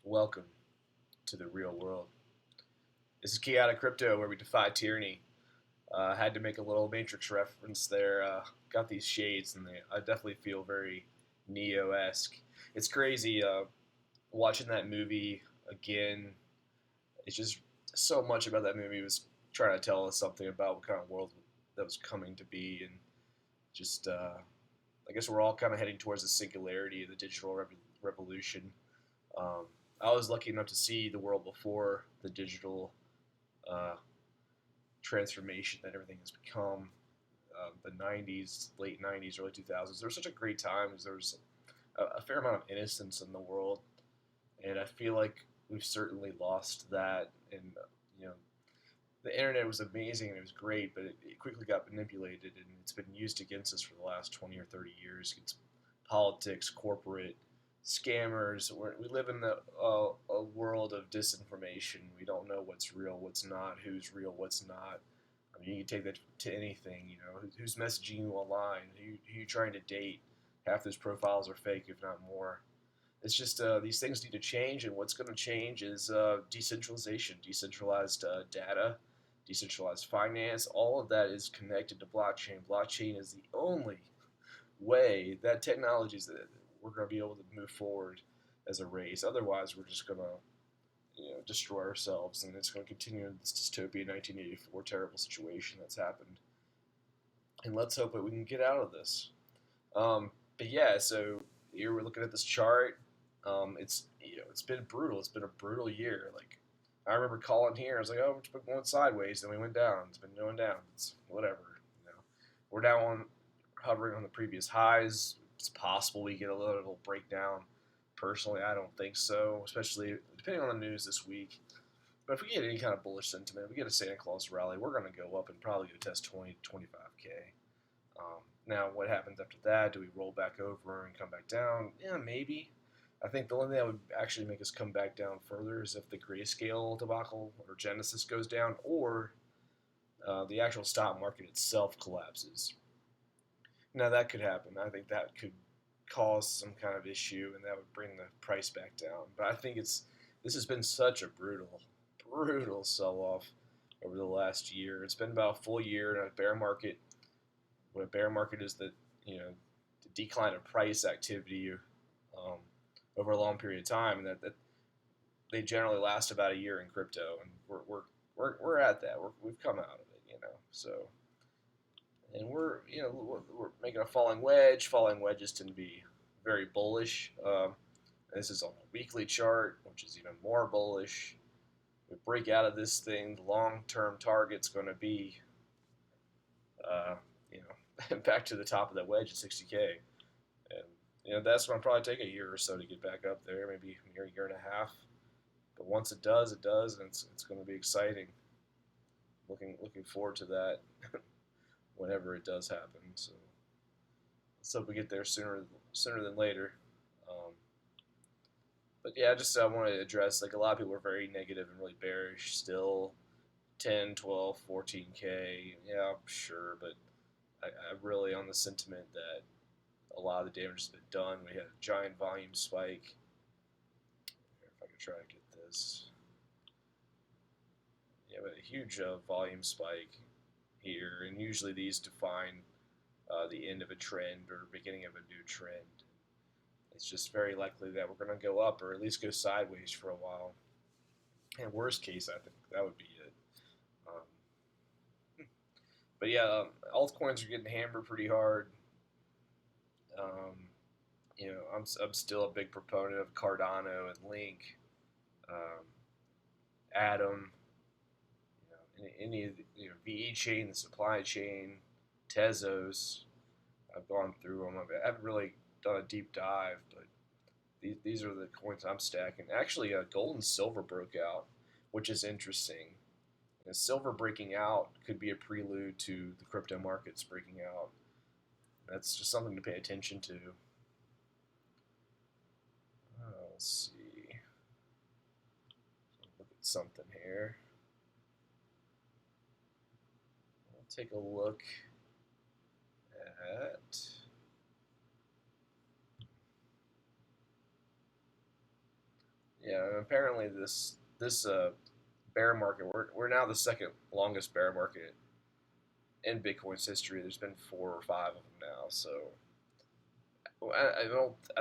Welcome to the real world. This is KevinSvensonCrypto, where we defy tyranny. Had to make a little Matrix reference there. Got these shades, and I definitely feel very Neo-esque. It's crazy watching that movie again. It's just so much about that movie was trying to tell us something about what kind of world that was coming to be, and just I guess we're all kind of heading towards the singularity of the digital revolution. Um, I was lucky enough to see the world before the digital uh, transformation that everything has become. The 90s, late 90s, early 2000s. There was such a great time because there was a fair amount of innocence in the world, and I feel like we've certainly lost that. And you know, the internet was amazing and it was great, but it quickly got manipulated, and it's been used against us for the last 20 or 30 years. It's politics, corporate scammers. We live in a world of disinformation. We don't know what's real, what's not, who's real, what's not. I mean, you can take that to anything. You know, who's messaging you online, who you trying to date. Half those profiles are fake, if not more. It's just these things need to change, and what's going to change is decentralization, decentralized data, decentralized finance. All of that is connected to blockchain. Blockchain is the only way that technologies that we're going to be able to move forward as a race. Otherwise, we're just going to destroy ourselves, and it's going to continue in this dystopian 1984 terrible situation that's happened. And let's hope that we can get out of this. But yeah, so here we're looking at this chart. It's been brutal. It's been a brutal year. Like I remember calling here. I was like, oh, it's been going sideways, then we went down. It's been going down. It's whatever. We're now hovering on the previous highs. It's possible we get a little breakdown. Personally, I don't think so, especially depending on the news this week. But if we get any kind of bullish sentiment, we get a Santa Claus rally, we're going to go up and probably go test 20 to 25K. Now, what happens after that? Do we roll back over and come back down? Yeah, maybe. I think the only thing that would actually make us come back down further is if the grayscale debacle or Genesis goes down, or the actual stock market itself collapses. Now, that could happen. I think that could cause some kind of issue, and that would bring the price back down. But I think this has been such a brutal sell-off over the last year. It's been about a full year in a bear market. What a bear market is the decline of price activity over a long period of time, and that they generally last about a year in crypto, and we're at that. We've come out of it, so. And we're making a falling wedge. Falling wedges tend to be very bullish. This is on a weekly chart, which is even more bullish. We break out of this thing, the long-term target's going to be, back to the top of that wedge at 60K. And that's going to probably take a year or so to get back up there, maybe a year and a half. But once it does, and it's going to be exciting. Looking forward to that. Whenever it does happen, so let's hope we get there sooner than later. But yeah, I want to address, like, a lot of people are very negative and really bearish still. 10, 12, 14K, yeah, sure, but I really on the sentiment that a lot of the damage has been done. We had a giant volume spike. If I could try to get this. Yeah, but a huge volume spike here, and usually these define the end of a trend or beginning of a new trend. It's just very likely that we're going to go up or at least go sideways for a while. And worst case, I think that would be it. But yeah, altcoins are getting hammered pretty hard. I'm still a big proponent of Cardano and Link, Atom. Any of the VE chain, the supply chain, Tezos. I've gone through them. I haven't really done a deep dive, but these are the coins I'm stacking. Actually, gold and silver broke out, which is interesting. And silver breaking out could be a prelude to the crypto markets breaking out. That's just something to pay attention to. Let's see. Look at something here. Take a look at Yeah, and apparently this bear market, we're now the second longest bear market in Bitcoin's history. There's been 4 or 5 of them now, so I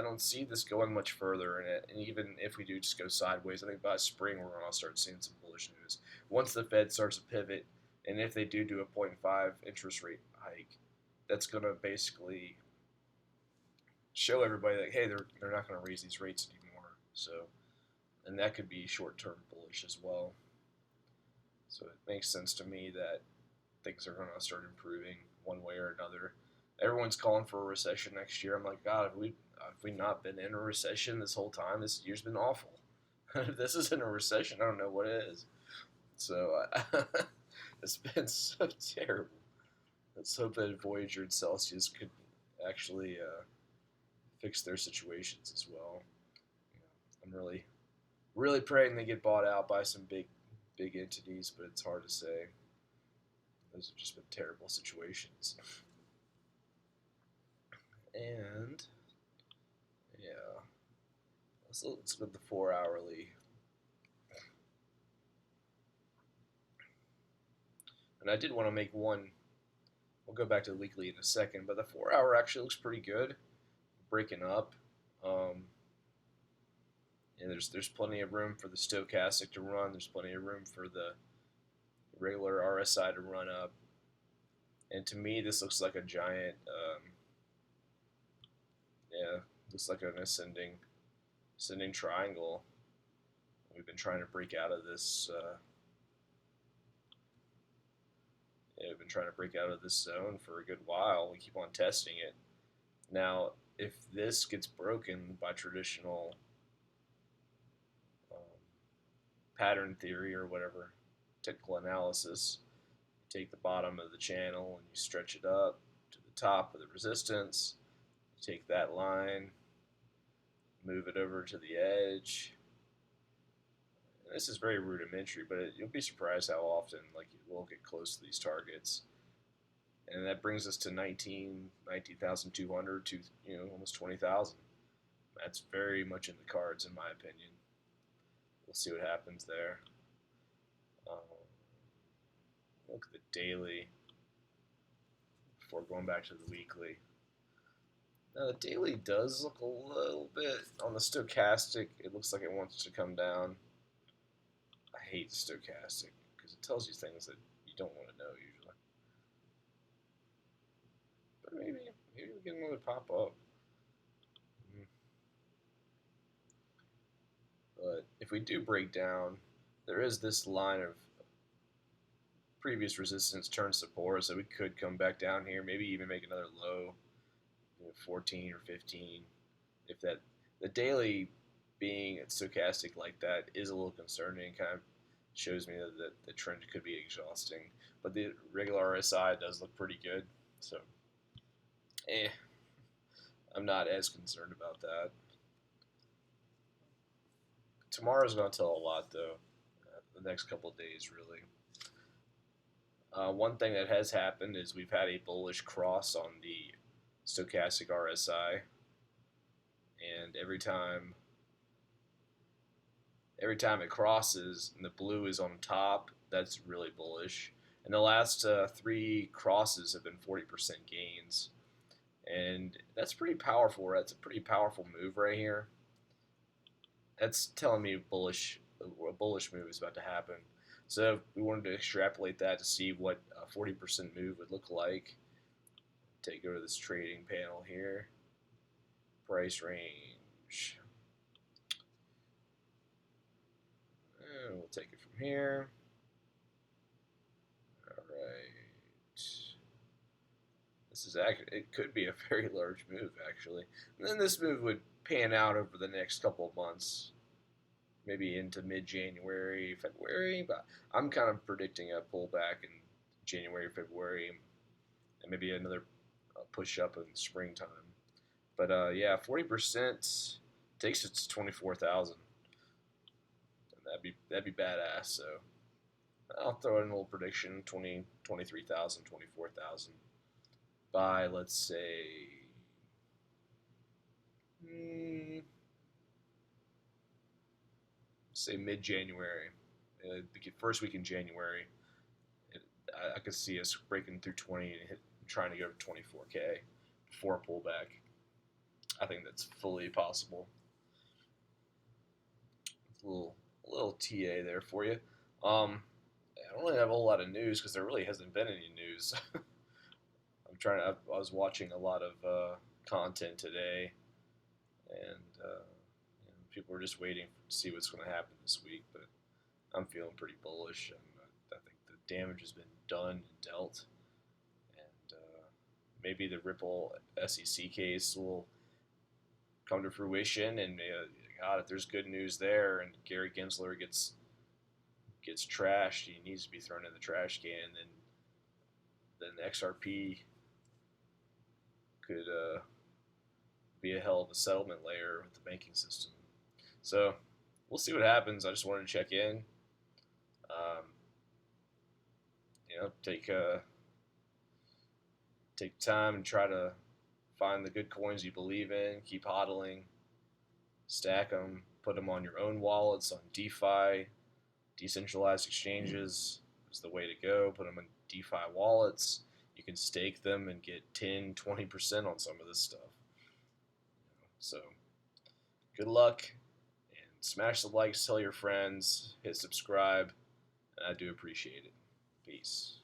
don't see this going much further in it. And even if we do just go sideways, I think by spring we're gonna start seeing some bullish news. Once the Fed starts to pivot, and if they do a 0.5 interest rate hike, that's gonna basically show everybody that hey, they're not gonna raise these rates anymore. So, and that could be short-term bullish as well. So it makes sense to me that things are going to start improving one way or another. Everyone's calling for a recession next year. I'm like, God, have we not been in a recession this whole time? This year's been awful. If this isn't a recession, I don't know what is. So it's been so terrible. Let's hope that Voyager and Celsius could actually fix their situations as well. I'm really praying they get bought out by some big entities, but it's hard to say. Those have just been terrible situations. And yeah, let's look at the 4-hourly. And I did want to make one. We'll go back to the weekly in a second, but the 4-hour actually looks pretty good, breaking up. And there's plenty of room for the stochastic to run. There's plenty of room for the regular RSI to run up. And to me, this looks like a giant, looks like an ascending triangle. We've been trying to break out of this. We've been trying to break out of this zone for a good while. We keep on testing it. Now, if this gets broken by traditional pattern theory or whatever, technical analysis, you take the bottom of the channel and you stretch it up to the top of the resistance. You take that line, move it over to the edge. And this is very rudimentary, but you'll be surprised how often it will get close to these targets. And that brings us to 19,200 to almost 20,000. That's very much in the cards, in my opinion. We'll see what happens there. Look at the daily before going back to the weekly. Now the daily does look a little bit on the stochastic. It looks like it wants to come down. I hate stochastic because it tells you things that you don't want to know usually. But maybe we get another pop up. But if we do break down, there is this line of previous resistance turn support, so we could come back down here, maybe even make another low, 14 or 15. If that the daily being stochastic like that is a little concerning, kind of shows me that the trend could be exhausting. But the regular RSI does look pretty good, so I'm not as concerned about that. Tomorrow's going to tell a lot, though. The next couple of days, really. One thing that has happened is we've had a bullish cross on the stochastic RSI, and every time it crosses and the blue is on top, that's really bullish. And the last 3 crosses have been 40% gains, and that's pretty powerful. That's a pretty powerful move right here. That's telling me a bullish move is about to happen. So if we wanted to extrapolate that to see what a 40% move would look like, go to this trading panel here, price range, and we'll take it from here. All right, this is it could be a very large move actually, and then this move would pan out over the next couple of months, maybe into mid-January, February, but I'm kind of predicting a pullback in January, February, and maybe another push up in springtime. But yeah, 40% takes it to 24,000. That'd be badass. So I'll throw in a little prediction: 23,000, 24,000 by, let's say, say mid-January, the first week in January, I could see us breaking through 20 and trying to go to 24K before a pullback. I think that's fully possible. A little TA there for you. I don't really have a whole lot of news because there really hasn't been any news. I was watching a lot of content today, and people are just waiting to see what's going to happen this week. But I'm feeling pretty bullish, and I think the damage has been done and dealt, and maybe the Ripple SEC case will come to fruition. And God, if there's good news there, and Gary Gensler gets trashed, he needs to be thrown in the trash can. Then XRP could be a hell of a settlement layer with the banking system. So we'll see what happens. I just wanted to check in. Take time and try to find the good coins you believe in. Keep hodling, stack them, put them on your own wallets on DeFi, decentralized exchanges is the way to go. Put them in DeFi wallets. You can stake them and get 10, 20% on some of this stuff. So good luck, and smash the likes, tell your friends, hit subscribe, and I do appreciate it. Peace.